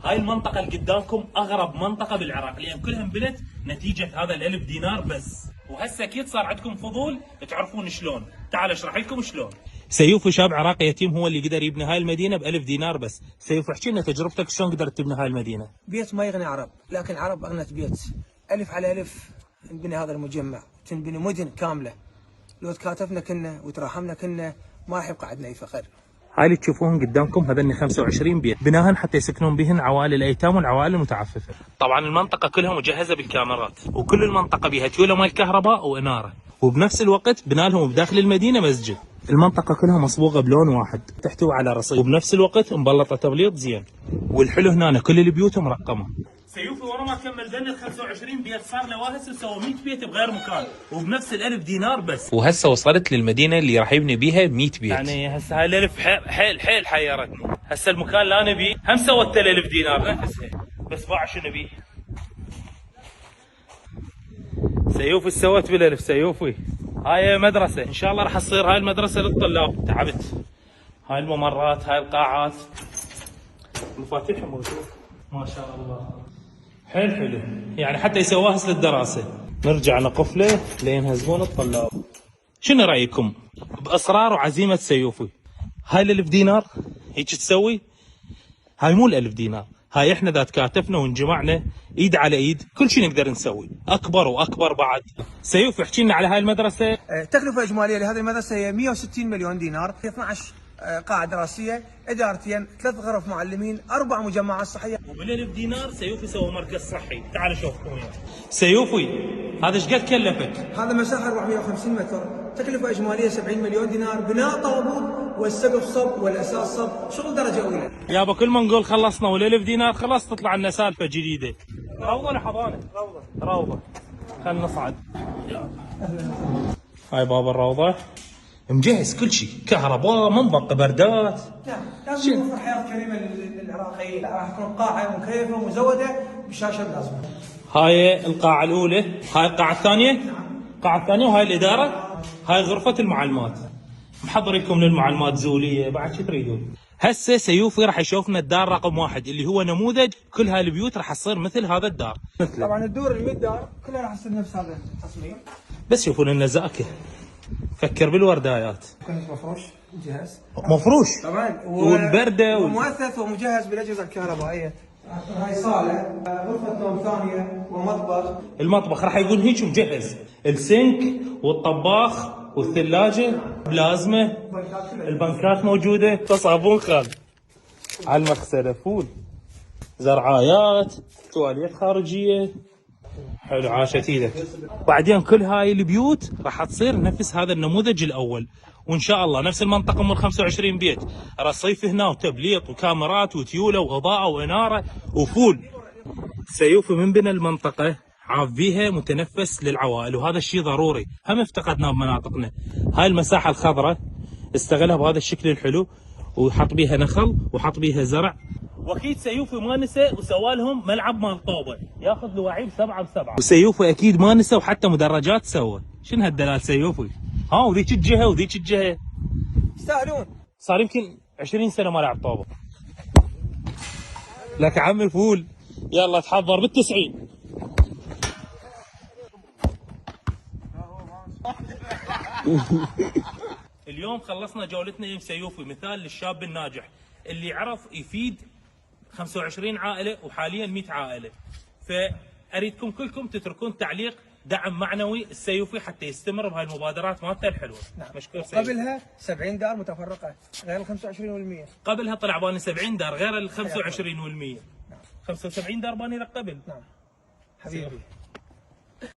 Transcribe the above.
هاي المنطقة اللي قدامكم أغرب منطقة بالعراق، لأن كلها انبنت نتيجة هذا ال1000 دينار بس. وهسه أكيد صار عندكم فضول تعرفون شلون، تعال أشرح لكم شلون. سيوفي شاب عراقي يتيم هو اللي قدر يبني هاي المدينة ب1000 دينار بس. سيوفي احكي لنا تجربتك شلون قدرت تبني هاي المدينة؟ بيت ما يغني عرب، لكن عرب أغنت بيت. ألف على ألف نبني هذا المجمع، تنبني مدن كاملة. لو تكاتفنا كنا وتراحمنا كنا ما راح يبقى عندنا أي فقر. هاي اللي تشوفوهم قدامكم هذني 25 بيت بناهن حتى يسكنون بهن عوائل الايتام والعوائل المتعففه. طبعا المنطقه كلها مجهزه بالكاميرات، وكل المنطقه بها تيوله مال كهرباء واناره، وبنفس الوقت بنا لهم بداخل المدينه مسجد. المنطقه كلها مصبوغه بلون واحد، تحتوي على رصيف، وبنفس الوقت مبلطه تبليط زين. والحلو هنا كل البيوت مرقمه. سيوفي ورا ما كمل بين ال 25 بيت صار له هسه سوى 100 بيت بغير مكان وبنفس ال1000 دينار بس. وهسه وصلت للمدينه اللي راح يبني بيها 100 بيت. يعني هسه هاي ال1000 حيل حيرتني. هسه المكان اللي انا بيه هم سوت له 1000 دينار نفسها، بس باع شنو بيه؟ سيوفي سوت بال1000. سيوفي هاي مدرسه، ان شاء الله راح تصير هاي المدرسه للطلاب. تعبت. هاي الممرات، هاي القاعات، مفاتيح موجود ما شاء الله. حلو يعني حتى يسووها للدراسة. نرجع نقفله لين يهزمون الطلاب. شنو رأيكم بإصرار وعزيمة سيوفي؟ هاي ال1000 دينار هيك تسوي؟ هاي مو ال1000 دينار، هاي احنا اذا تكاتفنا وانجمعنا ايد على ايد كل شيء نقدر نسوي، اكبر واكبر بعد. سيوفي احكي لنا على هاي المدرسة. تكلفة إجمالية لهذه المدرسة هي 160 مليون دينار، 12 قاعة دراسية، إدارتين، 3 غرف معلمين، 4 مجمعات صحية. وبال1000 دينار سيوفي سوى مركز صحي. تعال شوفكم وياه. سيوفي هذا ايش قد كلفك؟ هذا مساحة 450 متر، تكلفة إجمالية 70 مليون دينار، بناء طابوق والسقف صب والأساس صب، شغل درجة أولى. يابا كل ما نقول خلصنا وال1000 دينار خلاص تطلع لنا سالفة جديدة. روضة ولا حضانة؟ روضة. خلنا نصعد. هاي باب الروضة. مجهز كل شيء، كهرباء، منبق، بردات. نعم، لازم نوفر حياة كريمة للعراقيين، راح تكون قاعة مكيفة ومزودة بشاشة لازمة. هاي القاعة الأولى، هاي القاعة الثانية؟ نعم. القاعة الثانية وهاي الإدارة؟ هاي غرفة المعلمات. محضر لكم للمعلمات زولية، بعد شو تريدون؟ هسه سيوفي راح يشوفنا الدار رقم 1 اللي هو نموذج كل هاي البيوت راح تصير مثل هذا الدار. طبعا الدور ال100 دار كلها راح تصير نفس هذا التصميم. بس شوفون النزاكة. فكر بالوردايات. كنت مفروش مجهز. مفروش طبعا والبرده ومؤثث ومجهز بالاجهزه الكهربائيه. هاي صاله، غرفه نوم ثانيه ومطبخ. المطبخ راح يكون هيك مجهز، السنك والطباخ والثلاجه بلازمه، البنكات موجوده، صابون خال على المغسله، فول، زرعايات، تواليت خارجيه. حلو، عاشت ايدك. بعدين كل هاي البيوت راح تصير نفس هذا النموذج الاول، وان شاء الله نفس المنطقه من 25 بيت، رصيف هنا وتبليط وكاميرات وتيوله واضاءه واناره وفول. سيوفي من بنى المنطقه عاف بيها متنفس للعوائل، وهذا الشيء ضروري هم افتقدناه بمناطقنا. هاي المساحه الخضراء استغلها بهذا الشكل الحلو، وحط بيها نخل وحط بيها زرع. واكيد سيوفي ما نسى وسوى لهم ملعب مال طوبه ياخذ لواعيب 7 ب7. وسيوفي اكيد ما نسى وحتى مدرجات سوى. شنو هالدلال سيوفي؟ ها وذيك الجهه وذيك الجهه يستاهلون. صار يمكن 20 سنه ما لعب طوبه. لك عمي فول، يلا تحضر بال90. اليوم خلصنا جولتنا يم سيوفي، مثال للشاب الناجح اللي عرف يفيد 25 عائله وحاليا 100 عائله. فاريدكم كلكم تتركون تعليق دعم معنوي السيوفي حتى يستمر بهاي المبادرات مالته الحلوه. نعم. مشكور سيوفي. قبلها 70 دار متفرقه غير ال 25 وال100. قبلها طلع باني 70 دار غير ال 25 وال100. نعم. 75 دار باني لك قبل. نعم حبيبي.